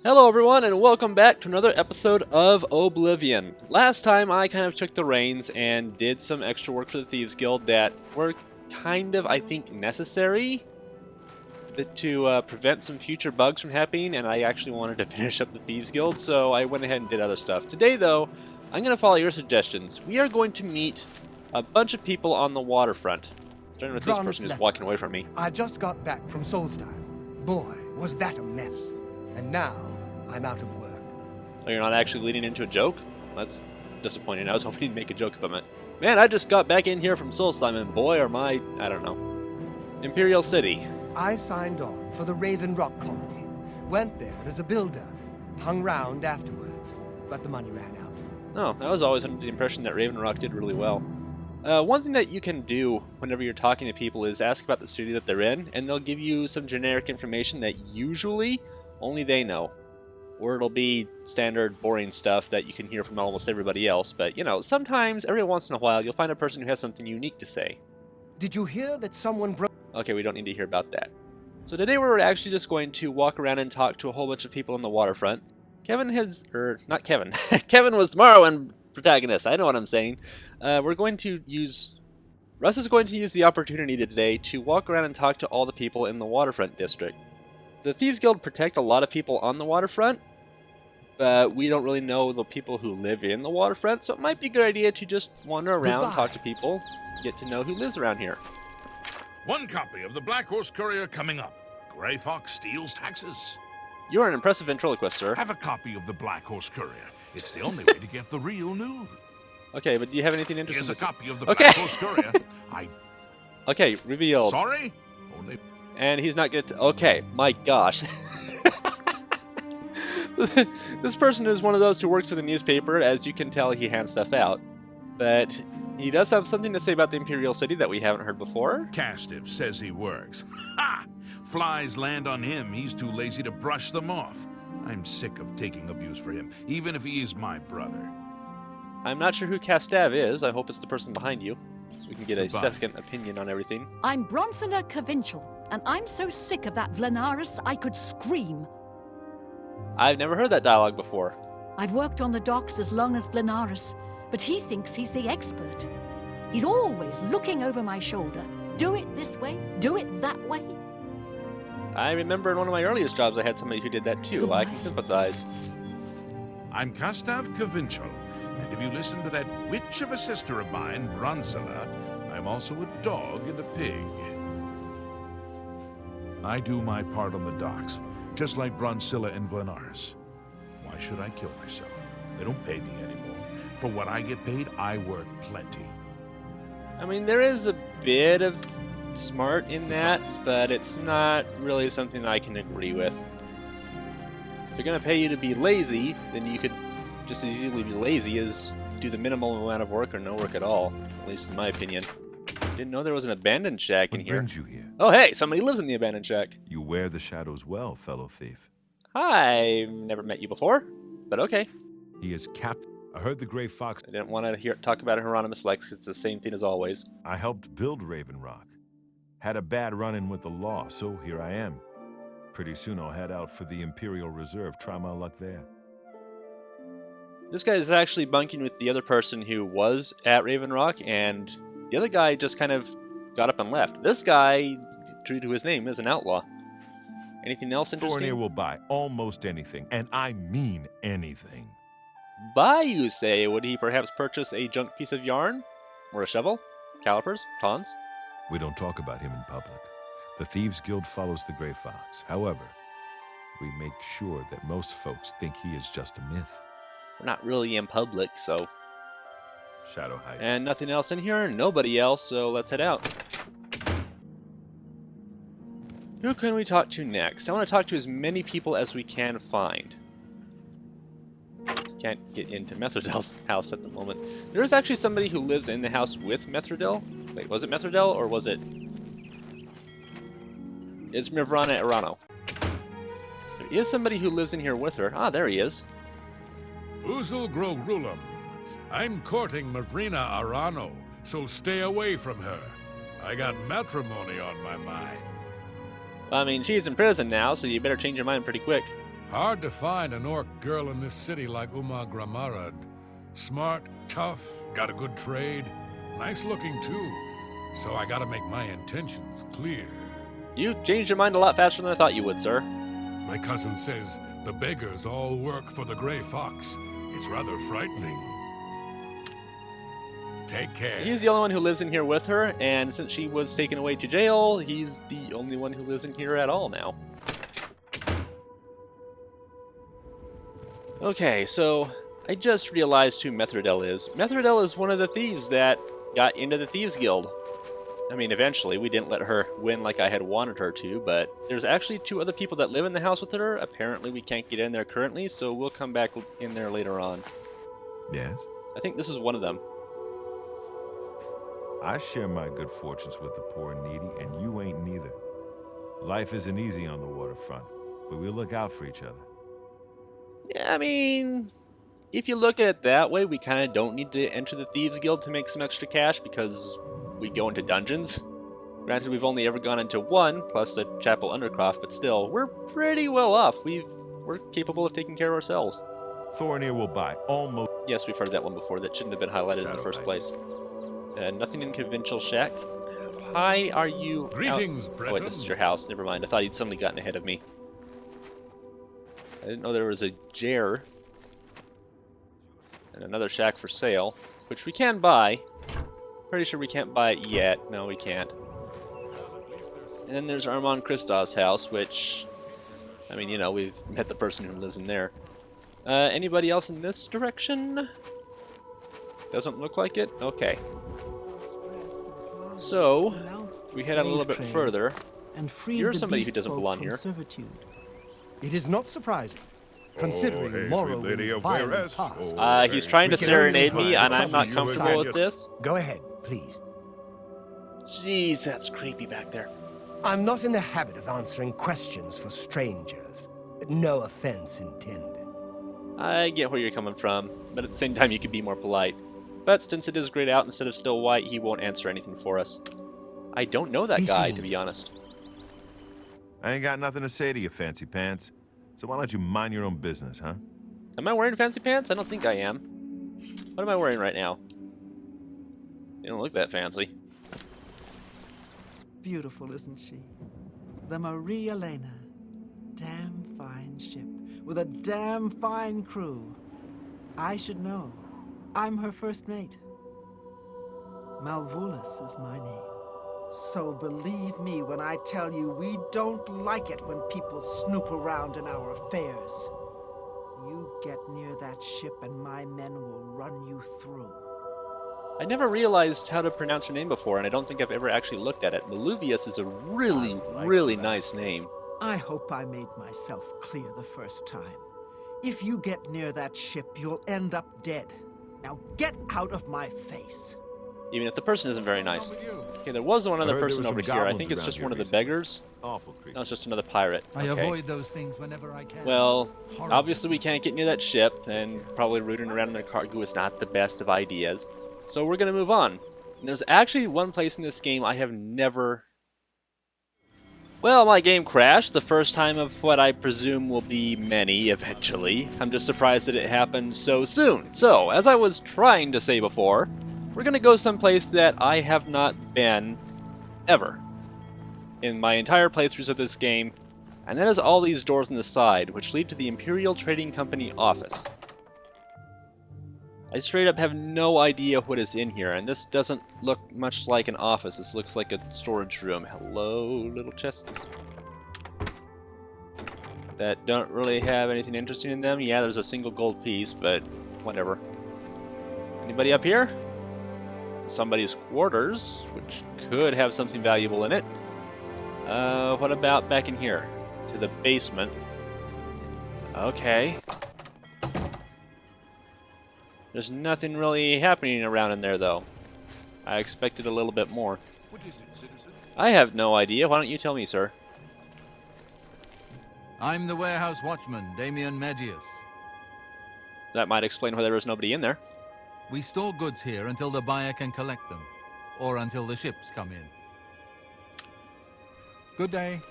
Hello everyone and welcome back to another episode of Oblivion. Last time I kind of took the reins and did some extra work for the Thieves Guild that were kind of, I think, necessary to prevent some future bugs from happening, and I actually wanted to finish up the Thieves Guild, so I went ahead and did other stuff. Today though, I'm going to follow your suggestions. We are going to meet a bunch of people on the waterfront. Starting with this person who's walking away from me. I just got back from Solstein. Boy, was that a mess. And now, I'm out of work. Oh, you're not actually leading into a joke? That's disappointing. I was hoping you'd make a joke of it. Man, I just got back in here from Solstein, and boy, are my, I don't know, Imperial City. I signed on for the Raven Rock Colony. Went there as a builder. Hung round afterwards, but the money ran out. Oh, I was always under the impression that Raven Rock did really well. One thing that you can do whenever you're talking to people is ask about the city that they're in, and they'll give you some generic information that usually only they know. Or it'll be standard, boring stuff that you can hear from almost everybody else, but, you know, sometimes, every once in a while, you'll find a person who has something unique to say. Did you hear that someone broke... Okay, we don't need to hear about that. So today we're actually just going to walk around and talk to a whole bunch of people on the waterfront. Kevin has... not Kevin. Kevin was tomorrow and protagonist, I know what I'm saying. We're going to use... Russ is going to use the opportunity today to walk around and talk to all the people in the waterfront district. The Thieves Guild protect a lot of people on the waterfront, but we don't really know the people who live in the waterfront, so it might be a good idea to just wander around, talk to people, get to know who lives around here. One copy of the Black Horse Courier coming up. Gray Fox steals taxes. You're an impressive ventriloquist, sir. Have a copy of the Black Horse Courier. It's the only way to get the real news. Okay, but do you have anything interesting? Here's a copy of the Black Horse Courier. Okay, revealed. Sorry? Only... And he's not going to... Okay, my gosh. This person is one of those who works for the newspaper. As you can tell, he hands stuff out. But he does have something to say about the Imperial City that we haven't heard before. Castiff says he works. Ha! Flies land on him. He's too lazy to brush them off. I'm sick of taking abuse for him, even if he is my brother. I'm not sure who Castav is. I hope it's the person behind you, so we can get a second opinion on everything. I'm Bronsula Cavinchal, and I'm so sick of that Vlanaris I could scream. I've never heard that dialogue before. I've worked on the docks as long as Vlanaris, but he thinks he's the expert. He's always looking over my shoulder. Do it this way, do it that way. I remember in one of my earliest jobs I had somebody who did that too. I can sympathize. I'm Castav Cavinchal, and if you listen to that witch of a sister of mine, Bronsula, I'm also a dog and a pig. I do my part on the docks, just like Bronsilla and Vlanaris. Why should I kill myself? They don't pay me anymore. For what I get paid, I work plenty. I mean, there is a bit of smart in that, but it's not really something I can agree with. If they're going to pay you to be lazy, then you could just as easily be lazy as do the minimal amount of work or no work at all, at least in my opinion. Didn't know there was an abandoned shack in here. What brings you here? Oh, hey, somebody lives in the abandoned shack. You wear the shadows well, fellow thief. I've never met you before, but okay. He is captain. I heard the Gray Fox. I didn't want to talk about Hieronymus Lex. It's the same thing as always. I helped build Raven Rock. Had a bad run-in with the law, so here I am. Pretty soon I'll head out for the Imperial Reserve, try my luck there. This guy is actually bunking with the other person who was at Raven Rock, and the other guy just kind of got up and left. This guy, true to his name, is an outlaw. Anything else interesting? Thornir will buy almost anything, and I mean anything. Buy, you say? Would he perhaps purchase a junk piece of yarn? Or a shovel? Calipers? Tongs? We don't talk about him in public. The Thieves Guild follows the Gray Fox. However, we make sure that most folks think he is just a myth. We're not really in public, so... Shadow hide. And nothing else in here, nobody else, so let's head out. Who can we talk to next? I want to talk to as many people as we can find. Can't get into Methridell's house at the moment. There is actually somebody who lives in the house with Methridell. Wait, was it Methridell or was it... It's Mivrana Arano. There is somebody who lives in here with her. Ah, there he is. Uzel Grogrulam. I'm courting Mavrina Arano, so stay away from her. I got matrimony on my mind. Well, I mean, she's in prison now, so you better change your mind pretty quick. Hard to find an orc girl in this city like Uma Gramarad. Smart, tough, got a good trade. Nice looking too. So I gotta make my intentions clear. You changed your mind a lot faster than I thought you would, sir. My cousin says the beggars all work for the Grey Fox. It's rather frightening. Take care. He's the only one who lives in here with her, and since she was taken away to jail, he's the only one who lives in here at all now. Okay, so I just realized who Methridel is. Methridel is one of the thieves that got into the Thieves Guild. I mean, eventually, we didn't let her win like I had wanted her to, but there's actually 2 other people that live in the house with her. Apparently, we can't get in there currently, so we'll come back in there later on. Yes? I think this is one of them. I share my good fortunes with the poor and needy, and you ain't neither. Life isn't easy on the waterfront, but we'll look out for each other. Yeah, I mean, if you look at it that way, we kind of don't need to enter the Thieves Guild to make some extra cash because we go into dungeons. Granted, we've only ever gone into 1, plus the Chapel Undercroft, but still, we're pretty well off. We're capable of taking care of ourselves. Thornir will buy almost... Yes, we've heard that one before. That shouldn't have been highlighted in the first place. Nothing in Conventional Shack. Hi, are you... Greetings, Oh, Breton. wait, this is your house. Never mind. I thought he'd suddenly gotten ahead of me. I didn't know there was a Jer. And another shack for sale, which we can buy. Pretty sure we can't buy it yet. No, we can't. And then there's Armand Kristoff's house, which... I mean, you know, we've met the person who lives in there. Anybody else in this direction? Doesn't look like it? Okay. So, we head out a little bit further. You're somebody who doesn't belong here. It is not surprising, considering Morrowind's violent past. He's trying to We can serenade only me, hope and I'm that not you comfortable and with this. Go ahead, please. Jeez, that's creepy back there. I'm not in the habit of answering questions for strangers. No offense intended. I get where you're coming from, but at the same time you could be more polite. But since it is grayed out instead of still white, he won't answer anything for us. I don't know that guy, to be honest. I ain't got nothing to say to you, fancy pants. So why don't you mind your own business, huh? Am I wearing fancy pants? I don't think I am. What am I wearing right now? They don't look that fancy. Beautiful, isn't she? The Marie Elena. Damn fine ship, with a damn fine crew. I should know. I'm her first mate. Malvolus is my name. So believe me when I tell you we don't like it when people snoop around in our affairs. You get near that ship and my men will run you through. I never realized how to pronounce her name before, and I don't think I've ever actually looked at it. Maluvius is a really, really nice name. I hope I made myself clear the first time. If you get near that ship, you'll end up dead. Now get out of my face. Even if the person isn't very nice. Okay, there was one other person over here. I think it's just one of the beggars. Awful creepy. No, it's just another pirate. I Okay. avoid those things whenever I can. Well, Horrible. obviously we can't get near that ship, and probably rooting around in their cargo is not the best of ideas. So we're going to move on. And there's actually one place in this game I have never... Well, my game crashed, the first time of what I presume will be many eventually. I'm just surprised that it happened so soon. So, as I was trying to say before, we're going to go someplace that I have not been ever in my entire playthroughs of this game, and that is all these doors on the side, which lead to the Imperial Trading Company office. I straight up have no idea what is in here, and this doesn't look much like an office. This looks like a storage room. Hello, little chests. That don't really have anything interesting in them. Yeah, there's a single gold piece, but whatever. Anybody up here? Somebody's quarters, which could have something valuable in it. What about back in here? To the basement. Okay. There's nothing really happening around in there, though. I expected a little bit more. What is it, citizen? I have no idea. Why don't you tell me, sir? I'm the warehouse watchman, Damian Magius. That might explain why there was nobody in there. We store goods here until the buyer can collect them, or until the ships come in. Good day.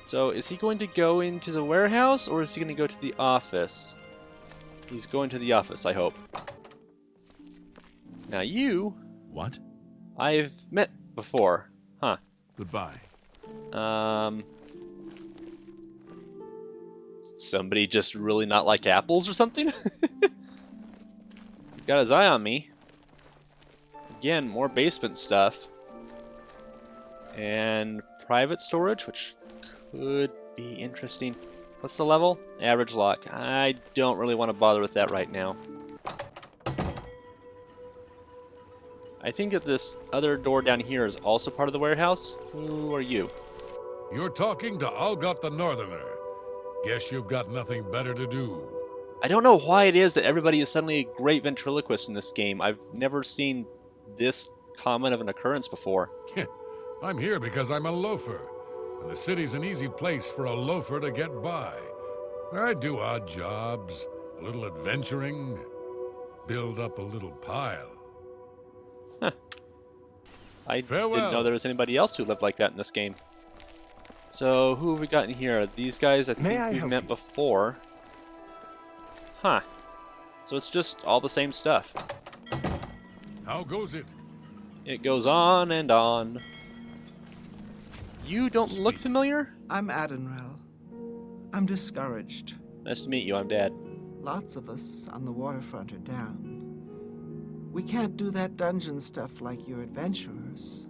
So is he going to go into the warehouse or is he going to go to the office? He's going to the office, I hope. Now you... What? I've met before. Huh. Goodbye. Somebody just really not like apples or something? He's got his eye on me. Again, more basement stuff. And private storage, which could be interesting. What's the level? Average lock. I don't really want to bother with that right now. I think that this other door down here is also part of the warehouse. Who are you? You're talking to Algot the Northerner. Guess you've got nothing better to do. I don't know why it is that everybody is suddenly a great ventriloquist in this game. I've never seen this common of an occurrence before. I'm here because I'm a loafer, and the city's an easy place for a loafer to get by. I do odd jobs, a little adventuring, build up a little pile. Huh. I Farewell. didn't know there was anybody else who lived like that in this game. So, who have we got in here? These guys I think we've met before. Huh. So it's just all the same stuff. How goes it? It goes on and on. You don't look familiar? I'm Adenrel. I'm discouraged. Nice to meet you, I'm Dad. Lots of us on the waterfront are down. We can't do that dungeon stuff like your adventurers.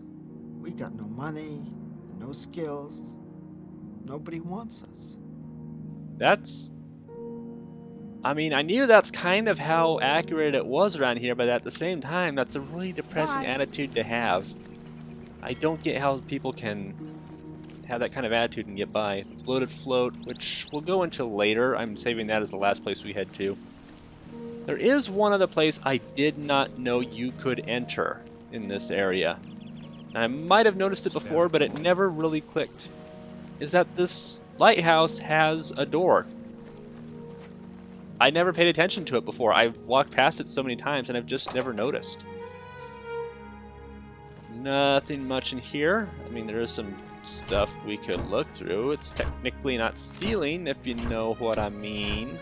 We got no money, no skills. Nobody wants us. That's... I mean, I knew that's kind of how accurate it was around here, but at the same time, that's a really depressing attitude to have. I don't get how people can have that kind of attitude and get by. Bloated float, which we'll go into later. I'm saving that as the last place we head to. There is one other place I did not know you could enter in this area. I might have noticed it before, but it never really clicked. Is that this lighthouse has a door. I never paid attention to it before. I've walked past it so many times and I've just never noticed. Nothing much in here. I mean, there is some stuff we could look through. It's technically not stealing, if you know what I mean.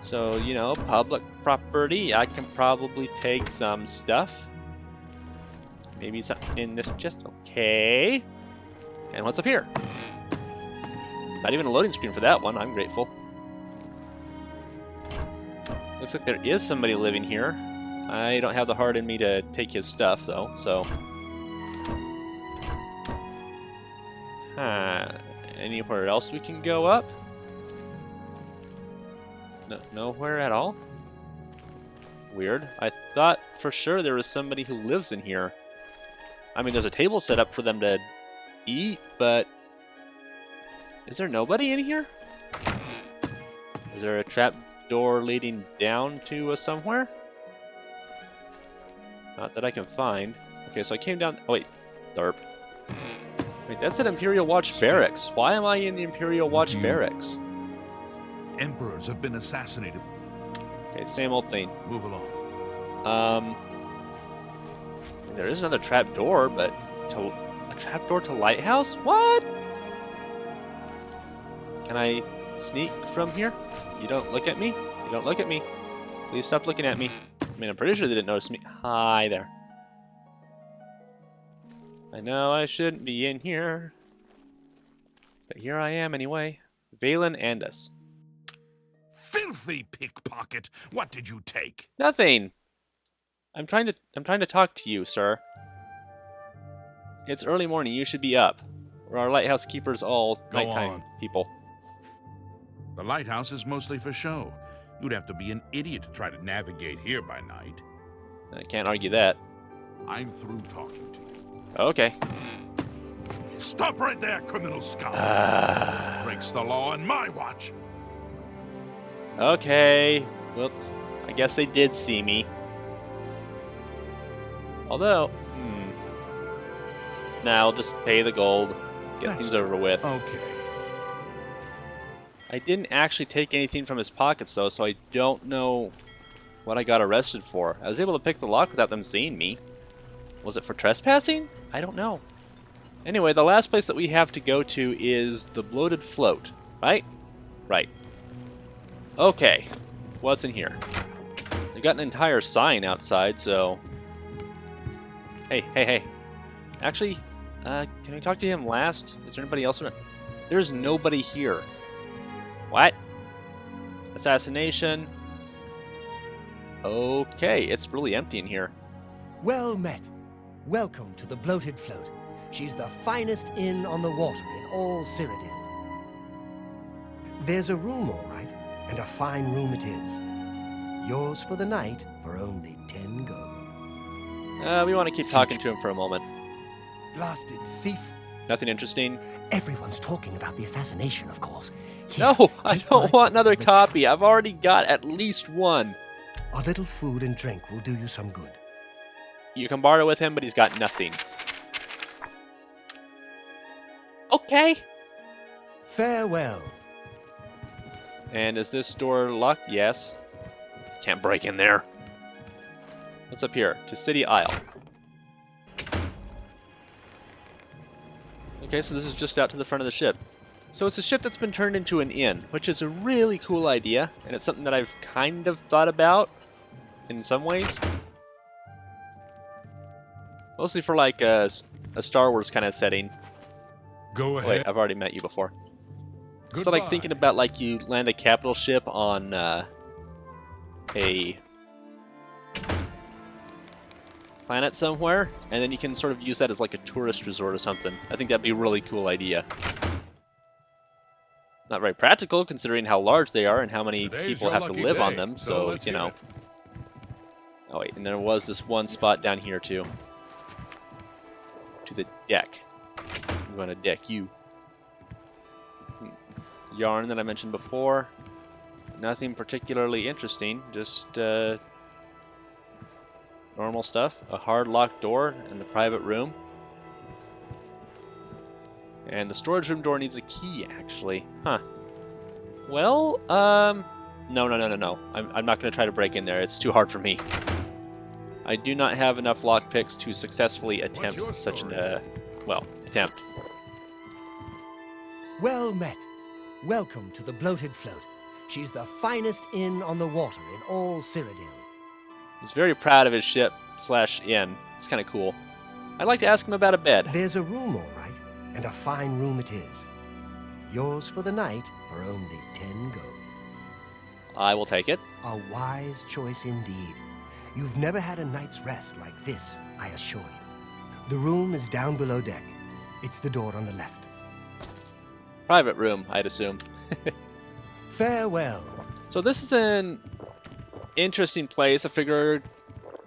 So, you know, public property, I can probably take some stuff. Maybe something in this chest. Okay. And what's up here? Not even a loading screen for that one. I'm grateful. Looks like there is somebody living here. I don't have the heart in me to take his stuff, though, so... Anywhere else we can go up? No, nowhere at all? Weird. I thought for sure there was somebody who lives in here. I mean, there's a table set up for them to eat, but... Is there nobody in here? Is there a trap door leading down to somewhere? Not that I can find. Okay, so I came down... Oh, wait. Derp. Wait, that's an Imperial Watch barracks. Why am I in the Imperial Watch barracks? Emperors have been assassinated. Okay, same old thing. Move along. There is another trap door, but... A trap door to Lighthouse? What? Can I sneak from here? You don't look at me? You don't look at me. Please stop looking at me. I mean, I'm pretty sure they didn't notice me. Hi there. I know I shouldn't be in here. But here I am anyway. Valen Andus. Filthy pickpocket! What did you take? Nothing. I'm trying to talk to you, sir. It's early morning. You should be up. We're our lighthouse keepers all nighttime people. The lighthouse is mostly for show. You'd have to be an idiot to try to navigate here by night. I can't argue that. I'm through talking to you. Okay. Stop right there, criminal scum! Breaks the law on my watch. Okay. Well, I guess they did see me. Although, Nah, I'll just pay the gold. Get things over with. Okay. I didn't actually take anything from his pockets, though, so I don't know what I got arrested for. I was able to pick the lock without them seeing me. Was it for trespassing? I don't know. Anyway, the last place that we have to go to is the Bloated Float, right? Right. Okay, what's in here? They got an entire sign outside, so... Hey. Actually, can we talk to him last? Is there anybody else around? There's nobody here. What? Assassination. Okay, it's really empty in here. Well met. Welcome to the Bloated Float. She's the finest inn on the water in all Cyrodiil. There's a room, all right, and a fine room it is. Yours for the night for only 10 gold. We want to keep talking to him for a moment. Blasted thief. Nothing interesting? Everyone's talking about the assassination, of course. Here, No, I take don't my want another the copy. I've already got at least one. A little food and drink will do you some good. You can barter with him, but he's got nothing. Okay. Farewell. And is this door locked? Yes. Can't break in there. What's up here? To City Isle. Okay, so this is just out to the front of the ship. So it's a ship that's been turned into an inn, which is a really cool idea, and it's something that I've kind of thought about in some ways. Mostly for like a Star Wars kind of setting. Go ahead. Wait, I've already met you before. Goodbye. So like thinking about like you land a capital ship on a planet somewhere, and then you can sort of use that as like a tourist resort or something. I think that'd be a really cool idea. Not very practical considering how large they are and how many Today's people your have to lucky live on day, them, so so, let's you hear know. it. Oh wait, and there was this one spot down here too. To the deck. I'm going to deck you. Yarn that I mentioned before. Nothing particularly interesting, just normal stuff. A hard locked door in the private room. And the storage room door needs a key, actually. Huh. Well, no. I'm not going to try to break in there. It's too hard for me. I do not have enough lockpicks to successfully attempt your such story? an, attempt. Well met. Welcome to the Bloated Float. She's the finest inn on the water in all Cyrodiil. He's very proud of his ship/inn. It's kind of cool. I'd like to ask him about a bed. There's a room, all right, and a fine room it is. Yours for the night for only 10 gold. I will take it. A wise choice indeed. You've never had a night's rest like this, I assure you. The room is down below deck. It's the door on the left. Private room, I'd assume. Farewell. So this is an interesting place. I figure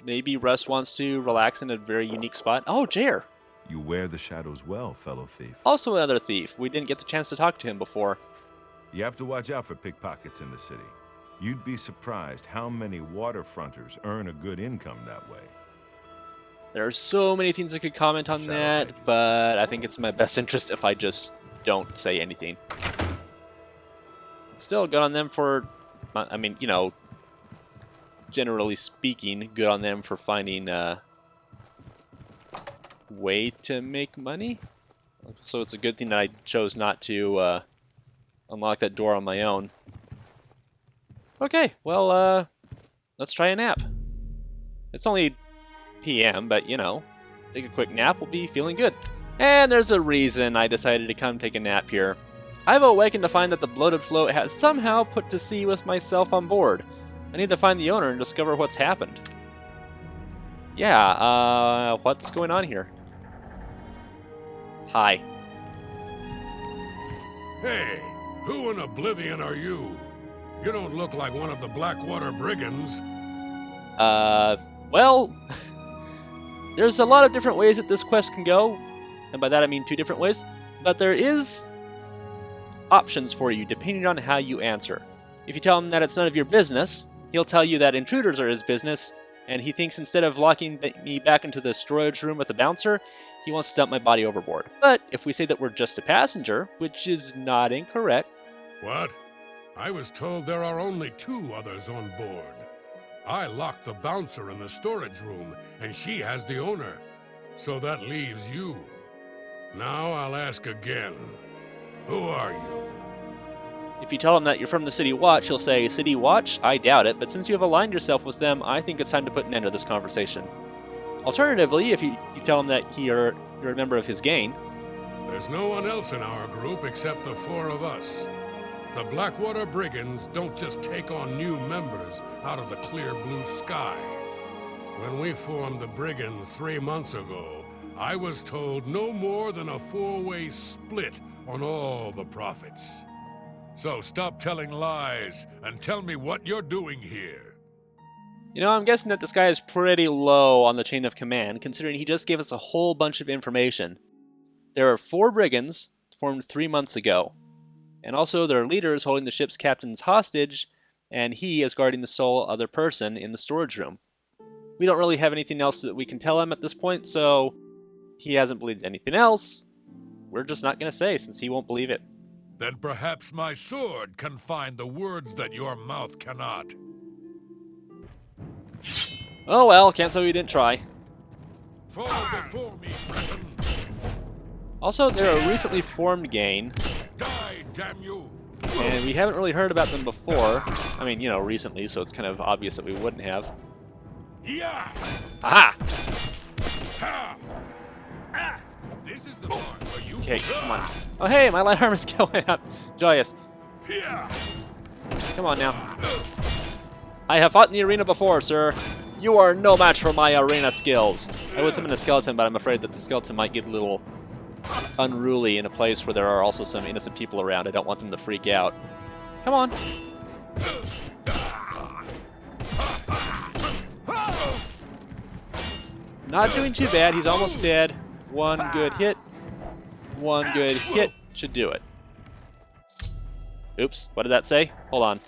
maybe Russ wants to relax in a very unique spot. Oh, Jer! You wear the shadows well, fellow thief. Also another thief. We didn't get the chance to talk to him before. You have to watch out for pickpockets in the city. You'd be surprised how many waterfronters earn a good income that way. There are so many things I could comment on Shadow that, hide you. but I think it's in my best interest if I just don't say anything. Still good on them for, I mean, you know, generally speaking, good on them for finding a way to make money. So it's a good thing that I chose not to unlock that door on my own. Okay, well, let's try a nap. It's only PM, but, you know, take a quick nap, we'll be feeling good. And there's a reason I decided to come take a nap here. I've awakened to find that the Bloated Float has somehow put to sea with myself on board. I need to find the owner and discover what's happened. Yeah, what's going on here? Hi. Hey, who in Oblivion are you? You don't look like one of the Blackwater brigands. Well, there's a lot of different ways that this quest can go, and by that I mean 2 different ways, but there is options for you depending on how you answer. If you tell him that it's none of your business, he'll tell you that intruders are his business, and he thinks instead of locking me back into the storage room with the bouncer, he wants to dump my body overboard. But if we say that we're just a passenger, which is not incorrect... What? I was told there are only 2 others on board. I locked the bouncer in the storage room, and she has the owner. So that leaves you. Now I'll ask again. Who are you? If you tell him that you're from the City Watch, he'll say, City Watch? I doubt it, but since you have aligned yourself with them, I think it's time to put an end to this conversation. Alternatively, if you tell him that you're a member of his gang... There's no one else in our group except the four of us. The Blackwater Brigands don't just take on new members out of the clear blue sky. When we formed the Brigands 3 months ago, I was told no more than a 4-way split on all the profits. So stop telling lies and tell me what you're doing here. You know, I'm guessing that this guy is pretty low on the chain of command, considering he just gave us a whole bunch of information. There are 4 brigands formed 3 months ago, and also their leader is holding the ship's captain's hostage, and he is guarding the sole other person in the storage room. We don't really have anything else that we can tell him at this point, so he hasn't believed anything else. We're just not going to say, since he won't believe it. Then perhaps my sword can find the words that your mouth cannot. Oh well, can't say we didn't try. Fall before me, Breton. Also, they're a recently formed gang, Die, damn you! and we haven't really heard about them before. I mean, you know, recently, so it's kind of obvious that we wouldn't have. Yeah! Aha! Ha! Ah! This is the part where you... Okay, come on. Oh hey, my light armor's going up. Joyous. Yeah! Come on now. I have fought in the arena before, sir. You are no match for my arena skills. I would summon a skeleton, but I'm afraid that the skeleton might get a little unruly in a place where there are also some innocent people around. I don't want them to freak out. Come on. Not doing too bad. He's almost dead. One good hit. One good hit should do it. Oops, what did that say? Hold on.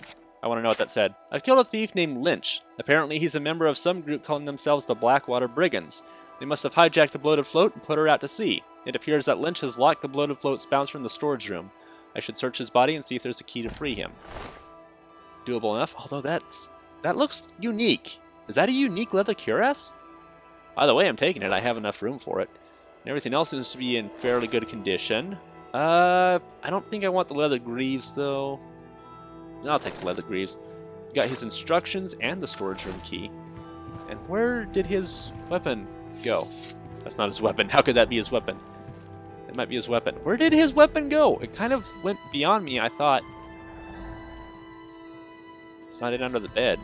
I want to know what that said. I've killed a thief named Lynch. Apparently he's a member of some group calling themselves the Blackwater Brigands. They must have hijacked the bloated float and put her out to sea. It appears that Lynch has locked the bloated float's bouncer in the storage room. I should search his body and see if there's a key to free him. Doable enough, although that looks unique. Is that a unique leather cuirass? By the way, I'm taking it. I have enough room for it. And everything else seems to be in fairly good condition. I don't think I want the leather greaves, though. I'll take the leather greaves. Got his instructions and the storage room key. And where did his weapon go? That's not his weapon. How could that be his weapon? It might be his weapon. Where did his weapon go? It kind of went beyond me. I thought it's not in under the bed.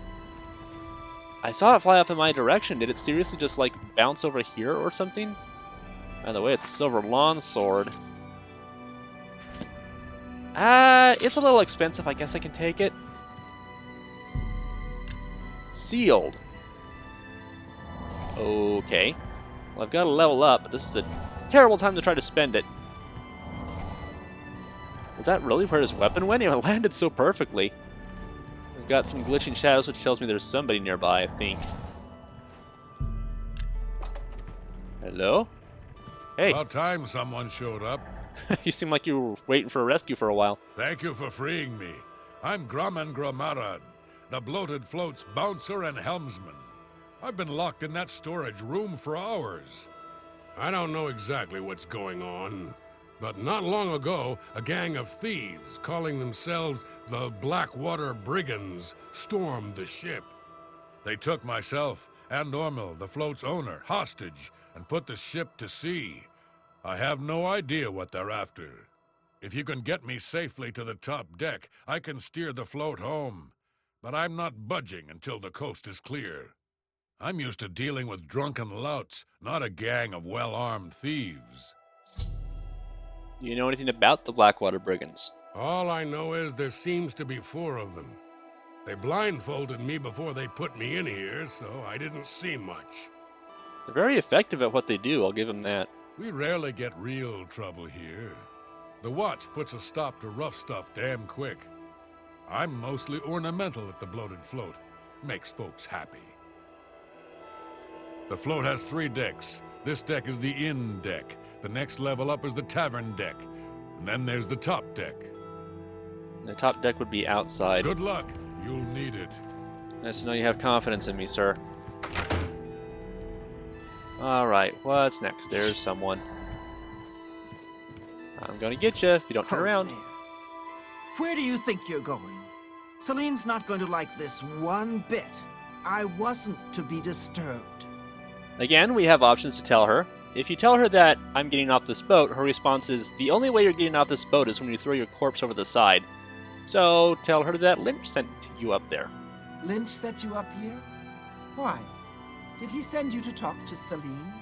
I saw it fly off in my direction. Did it seriously just like bounce over here or something? By the way, it's a silver lawn sword. It's a little expensive. I guess I can take it. Sealed. Okay. Well, I've got to level up, but this is a terrible time to try to spend it. Is that really where his weapon went? It landed so perfectly. I've got some glitching shadows, which tells me there's somebody nearby, I think. Hello? Hey. About time someone showed up. You seem like you were waiting for a rescue for a while. Thank you for freeing me. I'm Grumman Gramarad, the bloated float's bouncer and helmsman. I've been locked in that storage room for hours. I don't know exactly what's going on, but not long ago, a gang of thieves calling themselves the Blackwater Brigands stormed the ship. They took myself and Ormil, the float's owner, hostage and put the ship to sea. I have no idea what they're after. If you can get me safely to the top deck, I can steer the float home. But I'm not budging until the coast is clear. I'm used to dealing with drunken louts, not a gang of well-armed thieves. Do you know anything about the Blackwater Brigands? All I know is there seems to be 4 of them. They blindfolded me before they put me in here, so I didn't see much. They're very effective at what they do, I'll give them that. We rarely get real trouble here. The Watch puts a stop to rough stuff damn quick. I'm mostly ornamental at the bloated float. Makes folks happy. The float has 3 decks. This deck is the inn deck. The next level up is the tavern deck. And then there's the top deck. The top deck would be outside. Good luck. You'll need it. Nice to know you have confidence in me, sir. Alright, what's next? There's someone. I'm gonna get you if you don't turn around. there. Where do you think you're going? Celine's not going to like this one bit. I wasn't to be disturbed. Again, we have options to tell her. If you tell her that I'm getting off this boat, her response is, the only way you're getting off this boat is when you throw your corpse over the side. So tell her that Lynch sent you up there. Lynch set you up here? Why? Did he send you to talk to Celine?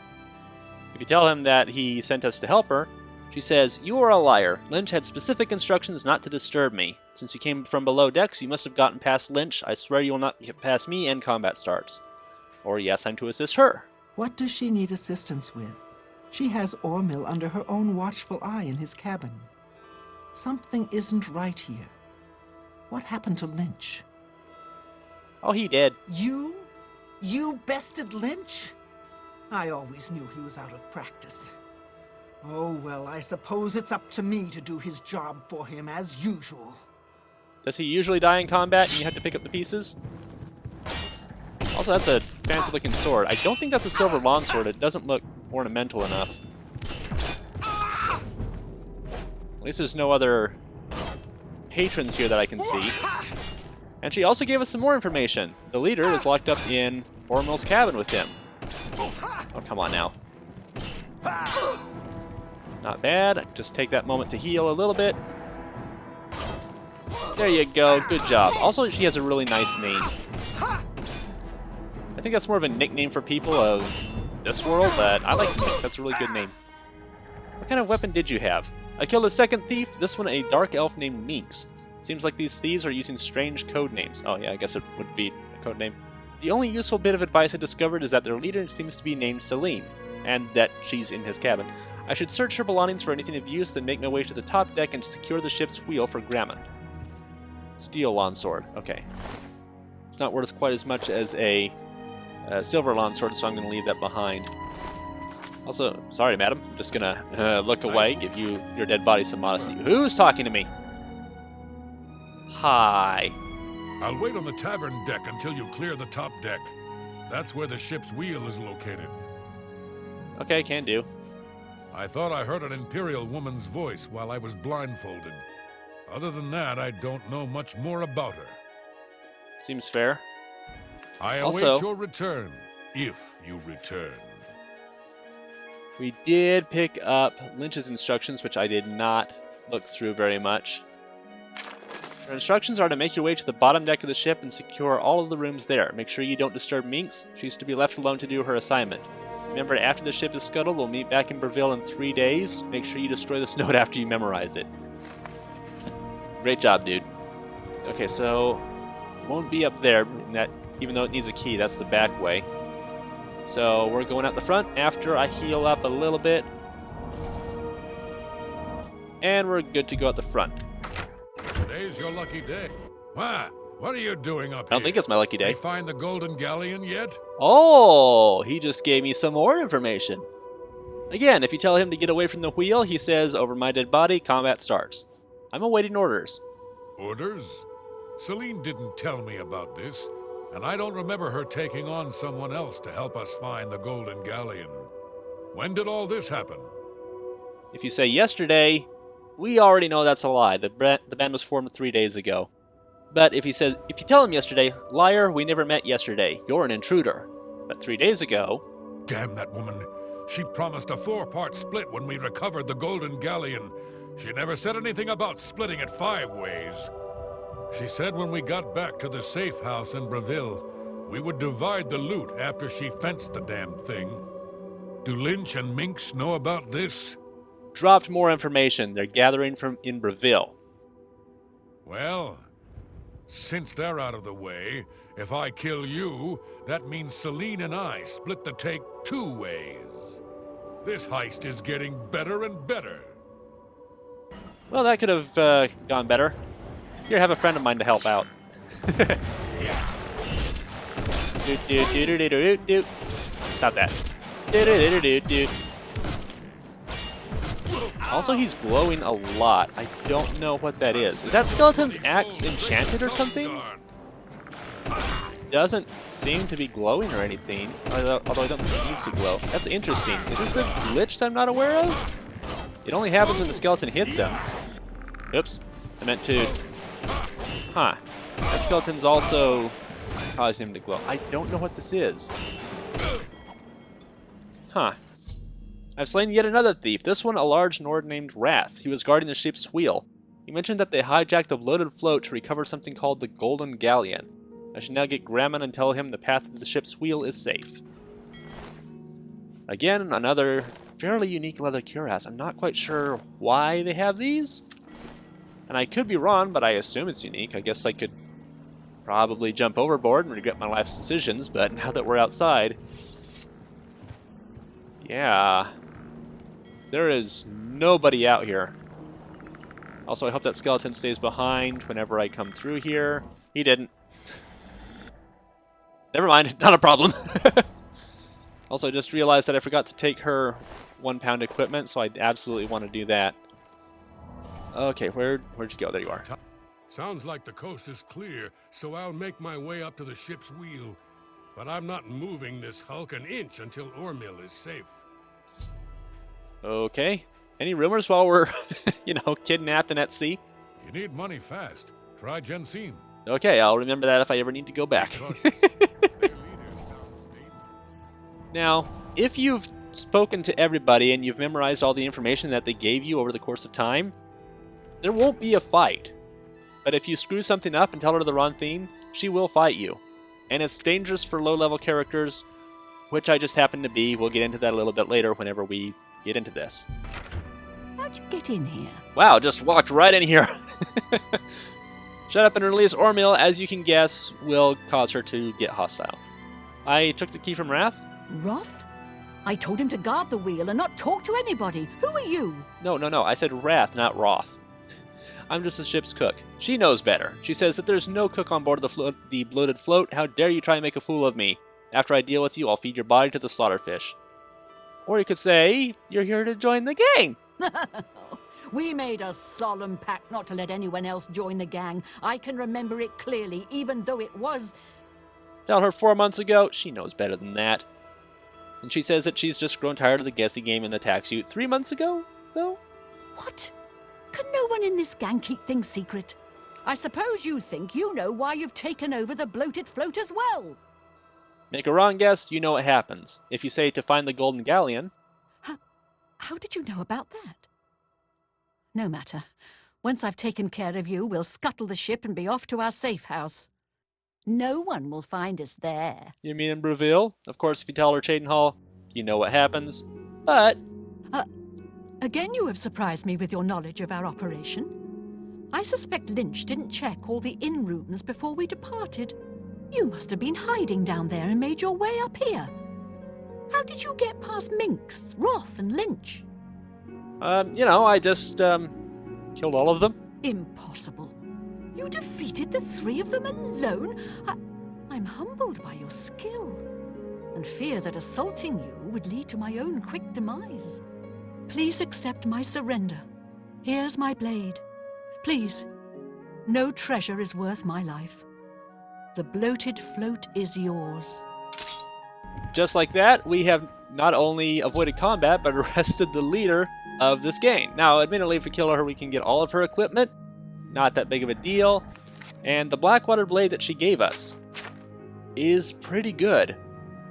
If you tell him that he sent us to help her, she says, you are a liar. Lynch had specific instructions not to disturb me. Since you came from below decks, you must have gotten past Lynch. I swear you will not get past me, and combat starts. Or yes, I'm to assist her. What does she need assistance with? She has Ormil under her own watchful eye in his cabin. Something isn't right here. What happened to Lynch? Oh, he did. You? You bested Lynch? I always knew he was out of practice. Oh, well, I suppose it's up to me to do his job for him as usual. Does he usually die in combat and you have to pick up the pieces? Also, that's a fancy-looking sword. I don't think that's a silver longsword. It doesn't look ornamental enough. At least there's no other patrons here that I can see. And she also gave us some more information. The leader is locked up in Ormil's cabin with him. Oh, come on now. Not bad. Just take that moment to heal a little bit. There you go. Good job. Also, she has a really nice name. I think that's more of a nickname for people of this world, but I like Minx. That's a really good name. What kind of weapon did you have? I killed a second thief, this one a dark elf named Minx. Seems like these thieves are using strange code names. Oh yeah, I guess it would be a code name. The only useful bit of advice I discovered is that their leader seems to be named Celine, and that she's in his cabin. I should search her belongings for anything of use, then make my way to the top deck and secure the ship's wheel for Grammond. Steel longsword. Okay. It's not worth quite as much as a silver longsword, so I'm going to leave that behind. Also, sorry, madam. I'm just going to look away, give you your dead body some modesty. Who's talking to me? Hi. I'll wait on the tavern deck until you clear the top deck. That's where the ship's wheel is located. Okay, can do. I thought I heard an Imperial woman's voice while I was blindfolded. Other than that, I don't know much more about her. Seems fair. I await Also, your return, if you return. we did pick up Lynch's instructions, which I did not look through very much. Her instructions are to make your way to the bottom deck of the ship and secure all of the rooms there. Make sure you don't disturb Minx. She's to be left alone to do her assignment. Remember, after the ship is scuttled, we'll meet back in Breville in 3 days. Make sure you destroy this note after you memorize it. Great job, dude. Okay, so won't be up there, even though it needs a key. That's the back way. So we're going out the front after I heal up a little bit. And we're good to go out the front. Today's your lucky day. What are you doing up here? I don't think it's my lucky day. Did you find the Golden Galleon yet? Oh, he just gave me some more information. Again, if you tell him to get away from the wheel, he says, over my dead body, combat starts. I'm awaiting orders. Orders? Celine didn't tell me about this, and I don't remember her taking on someone else to help us find the Golden Galleon. When did all this happen? If you say yesterday, we already know that's a lie. The band was formed 3 days ago. But if you tell him yesterday, liar, we never met yesterday. You're an intruder. But 3 days ago... Damn that woman. She promised a 4-part split when we recovered the Golden Galleon. She never said anything about splitting it 5 ways. She said when we got back to the safe house in Breville, we would divide the loot after she fenced the damn thing. Do Lynch and Minx know about this? Dropped more information. They're gathering from in Breville. Well, since they're out of the way, if I kill you, that means Celine and I split the take 2 ways. This heist is getting better and better. Well, that could have gone better. Here, have a friend of mine to help out. Stop that. Also, he's glowing a lot. I don't know what that is. Is that skeleton's axe enchanted or something? Doesn't seem to be glowing or anything, although I don't think it needs to glow. That's interesting. Is this a glitch that I'm not aware of? It only happens when the skeleton hits him. Oops. I meant to... Huh. That skeleton's also causing him to glow. I don't know what this is. Huh. I've slain yet another thief. This one a large Nord named Wrath. He was guarding the ship's wheel. He mentioned that they hijacked the bloated float to recover something called the Golden Galleon. I should now get Graham and tell him the path to the ship's wheel is safe. Again, another fairly unique leather cuirass. I'm not quite sure why they have these. And I could be wrong, but I assume it's unique. I guess I could probably jump overboard and regret my life's decisions, but now that we're outside... Yeah... There is nobody out here. Also, I hope that skeleton stays behind whenever I come through here. He didn't. Never mind, not a problem. Also, I just realized that I forgot to take her 1 pound equipment, so I absolutely want to do that. Okay, where'd you go? There you are. Sounds like the coast is clear, so I'll make my way up to the ship's wheel. But I'm not moving this hulk an inch until Ormill is safe. Okay. Any rumors while we're, kidnapped and at sea? You need money fast. Try Jensine. Okay, I'll remember that if I ever need to go back. Now, if you've spoken to everybody and you've memorized all the information that they gave you over the course of time, there won't be a fight. But if you screw something up and tell her the wrong thing, she will fight you. And it's dangerous for low-level characters, which I just happen to be. We'll get into that a little bit later whenever we get into this. How'd you get in here? Wow, just walked right in here. Shut up and release Ormill, as you can guess, will cause her to get hostile. I took the key from Wrath. Roth? I told him to guard the wheel and not talk to anybody. Who are you? No. I said Wrath, not Roth. I'm just the ship's cook. She knows better. She says that there's no cook on board the bloated float. How dare you try and make a fool of me? After I deal with you, I'll feed your body to the slaughterfish. Or you could say, you're here to join the gang. We made a solemn pact not to let anyone else join the gang. I can remember it clearly, even though it was... Tell her 4 months ago, she knows better than that. And she says that she's just grown tired of the guessing game in the tax suit 3 months ago, though? What? Can no one in this gang keep things secret? I suppose you think you know why you've taken over the bloated float as well. Make a wrong guess, you know what happens. If you say to find the Golden Galleon... How did you know about that? No matter. Once I've taken care of you, we'll scuttle the ship and be off to our safe house. No one will find us there. You mean in Bruville? Of course, if you tell her Cheydinhall, you know what happens. But... Again you have surprised me with your knowledge of our operation. I suspect Lynch didn't check all the inn rooms before we departed. You must have been hiding down there and made your way up here. How did you get past Minx, Roth, and Lynch? I just, killed all of them. Impossible. You defeated the 3 of them alone? I'm humbled by your skill, and fear that assaulting you would lead to my own quick demise. Please accept my surrender. Here's my blade. Please, no treasure is worth my life. The bloated float is yours. Just like that, we have not only avoided combat, but arrested the leader of this gang. Now, admittedly, if we kill her, we can get all of her equipment. Not that big of a deal. And the Blackwater blade that she gave us is pretty good.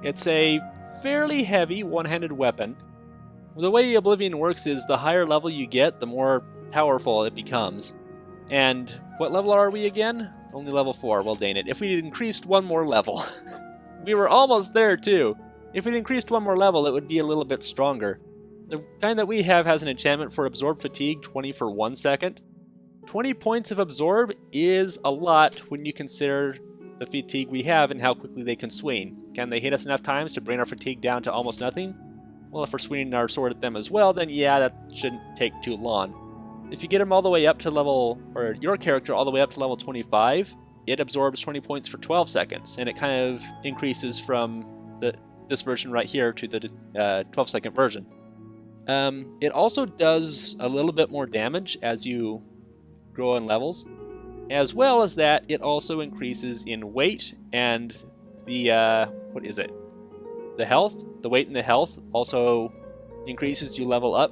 It's a fairly heavy one-handed weapon. The way Oblivion works is the higher level you get, the more powerful it becomes. And what level are we again? Only level 4. Well, dang it. If we increased one more level... We were almost there, too. If it increased one more level, it would be a little bit stronger. The kind that we have has an enchantment for Absorb Fatigue, 20 for 1 second. 20 points of Absorb is a lot when you consider the fatigue we have and how quickly they can swing. Can they hit us enough times to bring our fatigue down to almost nothing? Well, if we're swinging our sword at them as well, then yeah, that shouldn't take too long. If you get them all the way up to level, or your character all the way up to level 25, it absorbs 20 points for 12 seconds, and it kind of increases from this version right here to the 12-second version. It also does a little bit more damage as you grow in levels, as well as that it also increases in weight and the, the health. The weight and the health also increases as you level up.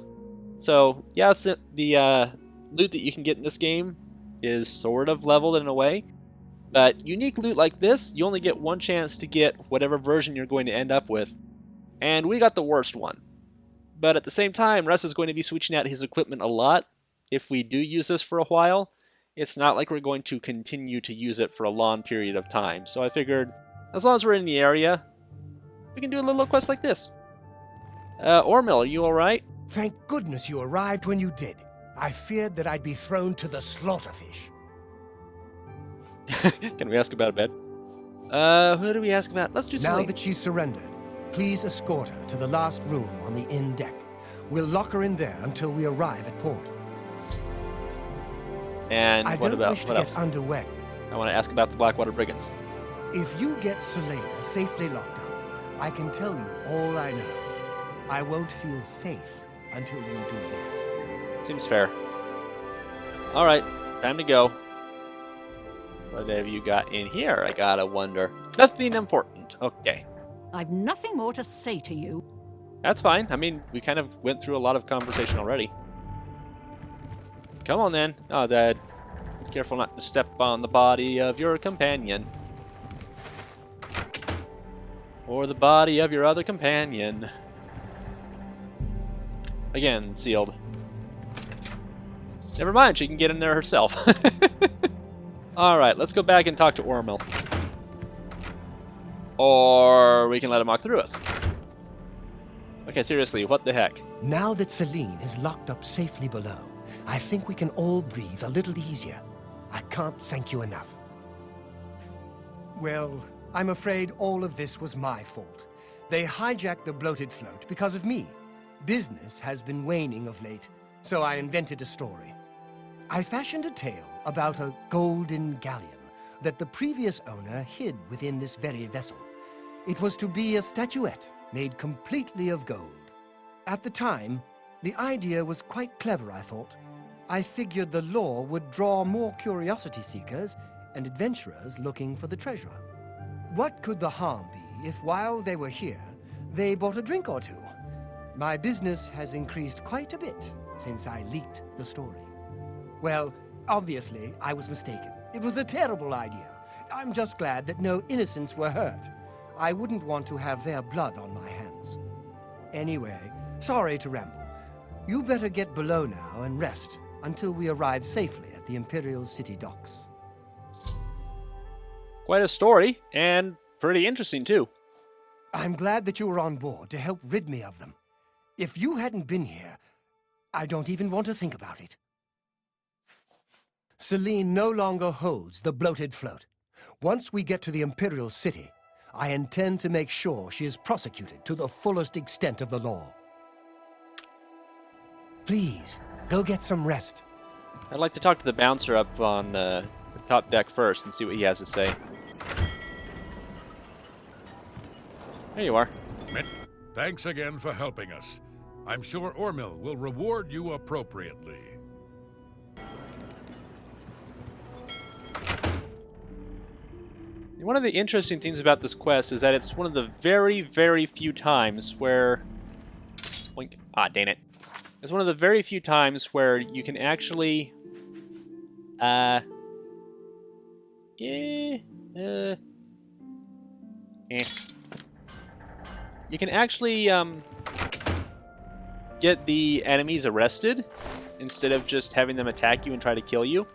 So, yeah, the loot that you can get in this game is sort of leveled in a way. But unique loot like this, you only get one chance to get whatever version you're going to end up with. And we got the worst one. But at the same time, Russ is going to be switching out his equipment a lot. If we do use this for a while, it's not like we're going to continue to use it for a long period of time. So I figured, as long as we're in the area, we can do a little quest like this. Ormil, are you alright? Thank goodness you arrived when you did. I feared that I'd be thrown to the slaughterfish. Can we ask about a bed? Who do we ask about? Let's do Now Celine. that she's surrendered, please escort her to the last room on the inn deck. We'll lock her in there until we arrive at port. And I what don't about wish to what get else? underway. I want to ask about the Blackwater Brigands. If you get Selena safely locked up, I can tell you all I know. I won't feel safe until you do that. Seems fair. Alright, time to go. What have you got in here? I gotta wonder. Nothing important. Okay. I've nothing more to say to you. That's fine. I mean, we kind of went through a lot of conversation already. Come on then. Oh, Dad. Careful not to step on the body of your companion. Or the body of your other companion. Again, sealed. Never mind, she can get in there herself. Alright, let's go back and talk to Ormil. Or we can let him walk through us. Okay, seriously, what the heck? Now that Celine is locked up safely below, I think we can all breathe a little easier. I can't thank you enough. Well, I'm afraid all of this was my fault. They hijacked the bloated float because of me. Business has been waning of late, so I invented a story. I fashioned a tale about a golden galleon that the previous owner hid within this very vessel. It was to be a statuette made completely of gold. At the time, the idea was quite clever, I thought. I figured the lore would draw more curiosity seekers and adventurers looking for the treasure. What could the harm be if while they were here, they bought a drink or two? My business has increased quite a bit since I leaked the story. Well, obviously, I was mistaken. It was a terrible idea. I'm just glad that no innocents were hurt. I wouldn't want to have their blood on my hands. Anyway, sorry to ramble. You better get below now and rest until we arrive safely at the Imperial City docks. Quite a story, and pretty interesting too. I'm glad that you were on board to help rid me of them. If you hadn't been here, I don't even want to think about it. Celine no longer holds the bloated float. Once we get to the Imperial City, I intend to make sure she is prosecuted to the fullest extent of the law. Please, go get some rest. I'd like to talk to the bouncer up on the top deck first and see what he has to say. There you are. Thanks again for helping us. I'm sure Ormil will reward you appropriately. One of the interesting things about this quest is that it's one of the very, very few times where... Boink. Ah, dang it. It's one of the very few times where you can actually... You can actually, get the enemies arrested instead of just having them attack you and try to kill you.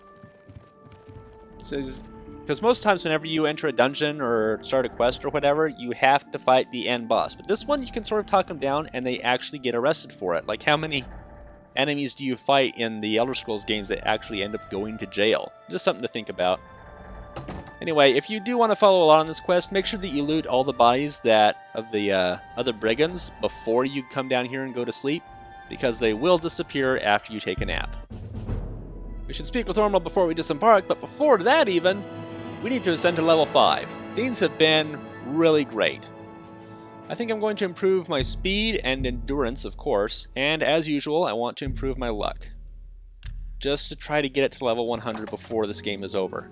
Because most times whenever you enter a dungeon or start a quest or whatever, you have to fight the end boss. But this one, you can sort of talk them down and they actually get arrested for it. Like, how many enemies do you fight in the Elder Scrolls games that actually end up going to jail? Just something to think about. Anyway, if you do want to follow along on this quest, make sure that you loot all the bodies of the other brigands before you come down here and go to sleep, because they will disappear after you take a nap. We should speak with Ormil before we disembark, but before that even, we need to ascend to level 5. Things have been really great. I think I'm going to improve my speed and endurance, of course, and as usual, I want to improve my luck. Just to try to get it to level 100 before this game is over.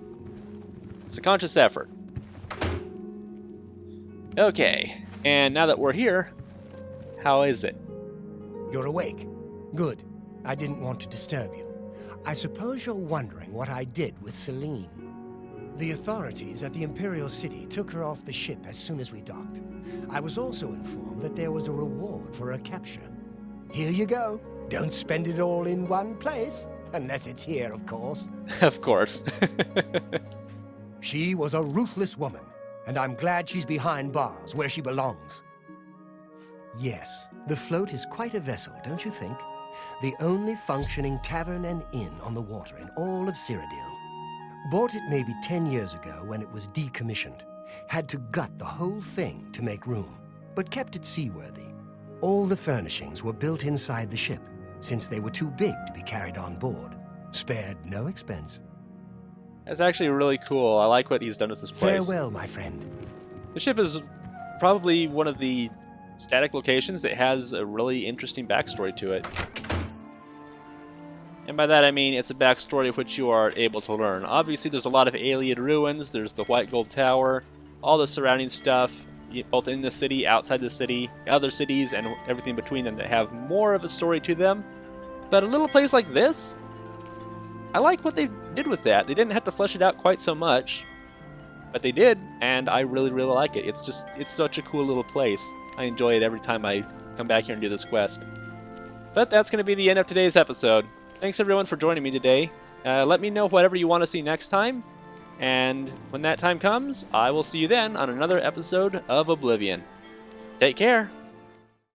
It's a conscious effort. Okay, and now that we're here, how is it? You're awake. Good. I didn't want to disturb you. I suppose you're wondering what I did with Celine. The authorities at the Imperial City took her off the ship as soon as we docked. I was also informed that there was a reward for her capture. Here you go. Don't spend it all in one place. Unless it's here, of course. Of course. She was a ruthless woman, and I'm glad she's behind bars where she belongs. Yes, the float is quite a vessel, don't you think? The only functioning tavern and inn on the water in all of Cyrodiil. Bought it maybe 10 years ago when it was decommissioned. Had to gut the whole thing to make room, but kept it seaworthy. All the furnishings were built inside the ship, since they were too big to be carried on board. Spared no expense. That's actually really cool. I like what he's done with this place. Farewell, my friend. The ship is probably one of the static locations that has a really interesting backstory to it. And by that I mean it's a backstory which you are able to learn. Obviously there's a lot of alien ruins, there's the White Gold Tower, all the surrounding stuff, both in the city, outside the city, other cities, and everything between them that have more of a story to them. But a little place like this, I like what they did with that. They didn't have to flesh it out quite so much, but they did, and I really, really like it. It's such a cool little place. I enjoy it every time I come back here and do this quest. But that's going to be the end of today's episode. Thanks everyone for joining me today. Let me know whatever you want to see next time, and when that time comes, I will see you then on another episode of Oblivion. Take care!